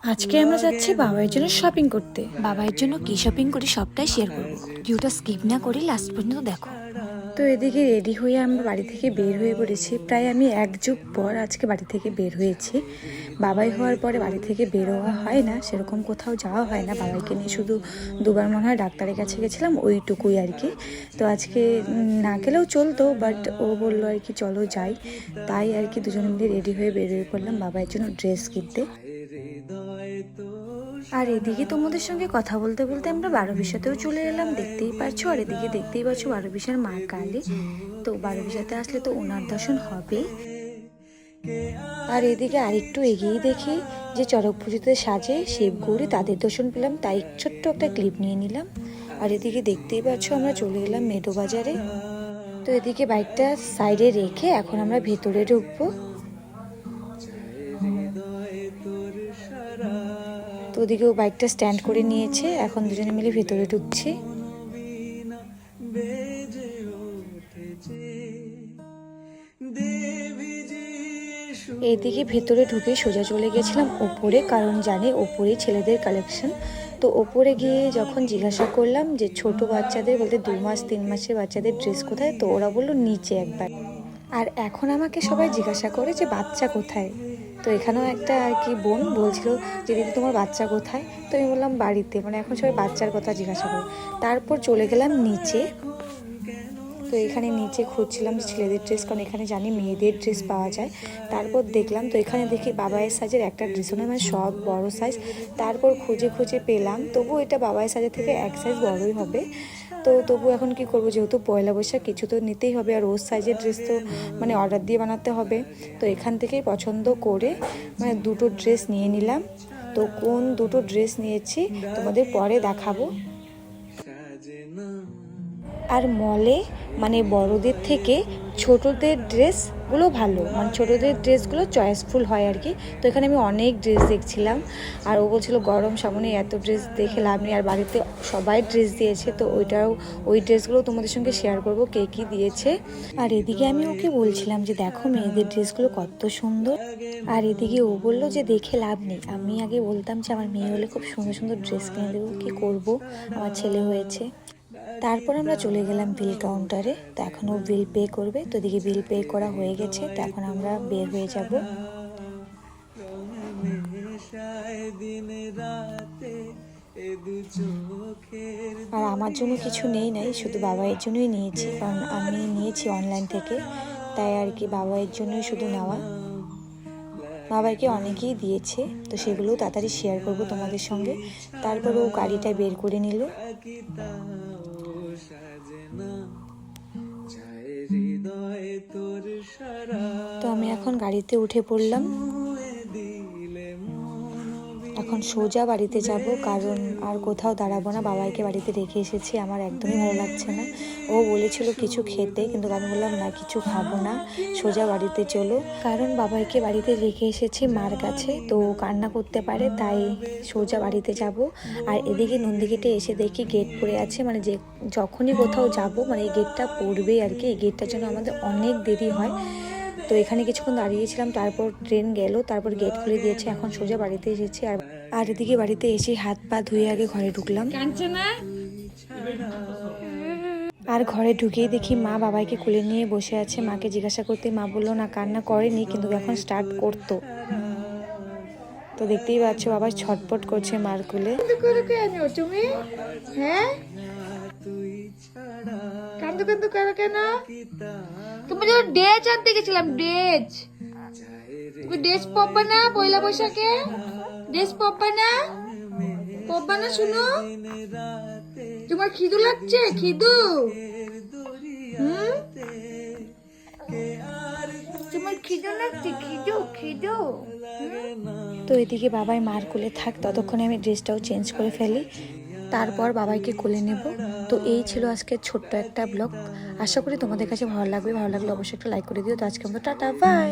আজকে আমরা যাচ্ছি বাবার জন্য শপিং করতে। বাবার জন্য কি শপিং করি সবটাই শেয়ার করবো, ভিডিওটা স্কিপ না করে লাস্ট পর্যন্ত দেখো। তো এদিকে রেডি হয়ে আমরা বাড়ি থেকে বের হয়ে পড়েছি। প্রায় আমি এক যুগ পর আজকে বাড়ি থেকে বের হয়েছি। বাবাই হওয়ার পরে বাড়ি থেকে বের হওয়া হয় না, সেরকম কোথাও যাওয়া হয় না। বাবাইকে নিয়ে শুধু দুবার মনে হয় ডাক্তারের কাছে গেছিলাম, ওইটুকুই আর কি। তো আজকে না গেলেও চলতো, বাট ও বললো আর কি চলো যাই, তাই আর কি দুজনে মিলে রেডি হয়ে বের হয়ে পড়লাম বাবার জন্য ড্রেস কিনতে। আর এদিকে তোমাদের সঙ্গে কথা বলতে বলতে আমরা 12-বিশাতেও চলে এলাম, দেখতেই পারছো। আর এদিকে দেখতেই পাচ্ছ 12-বিশার মা কালী। তো 12-বিশাতে আসলে তো ওনার দর্শন হবেই। আর এদিকে আরেকটু এগিয়েই দেখি যে চড়ক পুজোতে সাজে শিবগৌরী, তাদের দর্শন পেলাম, তাই ছোট্ট একটা ক্লিপ নিয়ে নিলাম। আর এদিকে দেখতেই পাচ্ছ আমরা চলে এলাম মেডো বাজারে। তো এদিকে বাইকটা সাইডে রেখে এখন আমরা ভেতরে ঢুকবো। তো ওদিকেও বাইকটা স্ট্যান্ড করে নিয়েছে, এখন দুজনে মিলে ভেতরে ঢুকছি। এইদিকে ভেতরে ঢুকে সোজা চলে গেছিলাম ওপরে, কারণ জানি ওপরেই ছেলেদের কালেকশন। তো ওপরে গিয়ে যখন জিজ্ঞাসা করলাম যে ছোট বাচ্চাদের বলতে 2 মাস 3 মাসের বাচ্চাদের ড্রেস কোথায়, তো ওরা বললো নিচে একবার। আর এখন আমাকে সবাই জিজ্ঞাসা করে যে বাচ্চা কোথায়। তো এখানেও একটা আর কি বোন বলছিল যে দিদি তোমার বাচ্চা কোথায়, তো আমি বললাম বাড়িতে। মানে এখন সবাই বাচ্চার কথা জিজ্ঞাসা করে। তারপর চলে গেলাম নিচে। তো এখানে নিচে খুঁজছিলাম ছেলেদের ড্রেস, কারণ এখানে জানি মেয়েদের ড্রেস পাওয়া যায়। তারপর দেখলাম, তো এখানে দেখি বাবাইয়ের সাইজের একটা ড্রেসও নয়, মানে সব বড় সাইজ। তারপর খুঁজে খুঁজে পেলাম, তবু এটা বাবাইয়ের সাইজের থেকে এক সাইজ বড়ই হবে। তো তবু এখন কি করব, যেহেতু পয়লা বৈশাখ কিছু তো নিতেই হবে, আর ওর সাইজের ড্রেস তো মানে অর্ডার দিয়ে বানাতে হবে। তো এখান থেকেই পছন্দ করে মানে দুটো ড্রেস নিয়ে নিলাম। তো কোন দুটো ড্রেস নিয়েছি তোমাদের পরে দেখাবো। আর মলে মানে বড়দের থেকে ছোটদের ড্রেসগুলো ভালো, মানে ছোটদের ড্রেসগুলো চয়েসফুল হয় আর কি। তো এখানে আমি অনেক ড্রেস দেখছিলাম, আর ও বলছিল গরম সামনে এত ড্রেস দেখে লাভ নেই, আর বাড়িতে সবাই ড্রেস দিয়েছে। তো ওই ড্রেসগুলো তোমাদের সঙ্গে শেয়ার করবো কে কী দিয়েছে। আর এদিকে আমি ওকে বলছিলাম যে দেখো মেয়েদের ড্রেসগুলো কত সুন্দর। আর এদিকে ও বললো যে দেখে লাভ নেই। আমি আগে বলতাম যে আমার মেয়ে হলে খুব সুন্দর সুন্দর ড্রেস কিনে দেবো, কী করবো, আমার ছেলে হয়েছে। তারপর আমরা চলে গেলাম বিল কাউন্টারে। তো এখন ও বিল পে করবে। তো এদিকে বিল পে করা হয়ে গেছে, তো এখন আমরা বের হয়ে যাব। আর আমার জন্য কিছু নাই, শুধু বাবাইয়ের জন্যই নিয়েছি, কারণ আমি নিয়েছি অনলাইন থেকে, তাই আর কি বাবাইয়ের জন্যই শুধু নেওয়া। বাবাইকে অনেকেই দিয়েছে, তো সেগুলোও তাড়াতাড়ি শেয়ার করব তোমাদের সঙ্গে। তারপর ও গাড়িটা বের করে নিল। তো আমি এখন গাড়িতে উঠে পড়লাম। এখন সোজা বাড়িতে যাব, কারণ আর কোথাও দাঁড়াবো না। বাবাইকে বাড়িতে রেখে এসেছি, আমার একদমই ভালো লাগছে না। ও বলেছিল কিছু খেতে, কিন্তু আমি বললাম না, কিছু খাবো না, সোজা বাড়িতে চলো। কারণ বাবাইকে বাড়িতে রেখে এসেছি মার কাছে, তো কান্না করতে পারে, তাই সোজা বাড়িতে যাব। আর এদিকে নন্দীগেটে এসে দেখি গেট পড়ে আছে, মানে যে যখনই কোথাও যাব মানে এই গেটটা পড়বেই আর কি। এই গেটটার জন্য আমাদের অনেক দেরি হয়। তো এখানে কিছুক্ষণ দাঁড়িয়েছিলাম, তারপর ট্রেন গেল, তারপর গেট খুলে দিয়েছে। এখন সোজা বাড়িতে এসেছি। আর এদিকে বাড়িতে এসে হাত পা ধুয়ে আগে ঘরে ঢুকলাম। আর ঘরে ঢুকেই দেখি মা বাবাইকে কোলে নিয়ে বসে আছে। মাকে জিজ্ঞাসা করতে মা বললো না, কান্না করেনি, কিন্তু এখন স্টার্ট করতো। তো দেখতেই পাচ্ছ বাবা ছটপট করছে মার কোলে। তুমি হ্যাঁ কান্দু কান্দু করো কেন? তুমি যখন ড্রেস আনতে গেছিলাম, ড্রেস পরবা না পয়লা বৈশাখে? ড্রেস পরবা না শুনো? তোমার খিদু লাগছে? খিদু তোমার খিদু লাগছে? খিদু। তো এদিকে বাবাই মার কোলে থাক, ততক্ষণে আমি ড্রেসটাও চেঞ্জ করে ফেলি, তারপর বাবাইকে কোলে নেব। তো এই ছিল আজকে ছোট্ট একটা ব্লগ। আশা করি তোমাদের কাছে ভালো লাগবে। ভালো লাগলে অবশ্যই একটা লাইক করে দিও। তো আজকে আমরা টাটা বাই।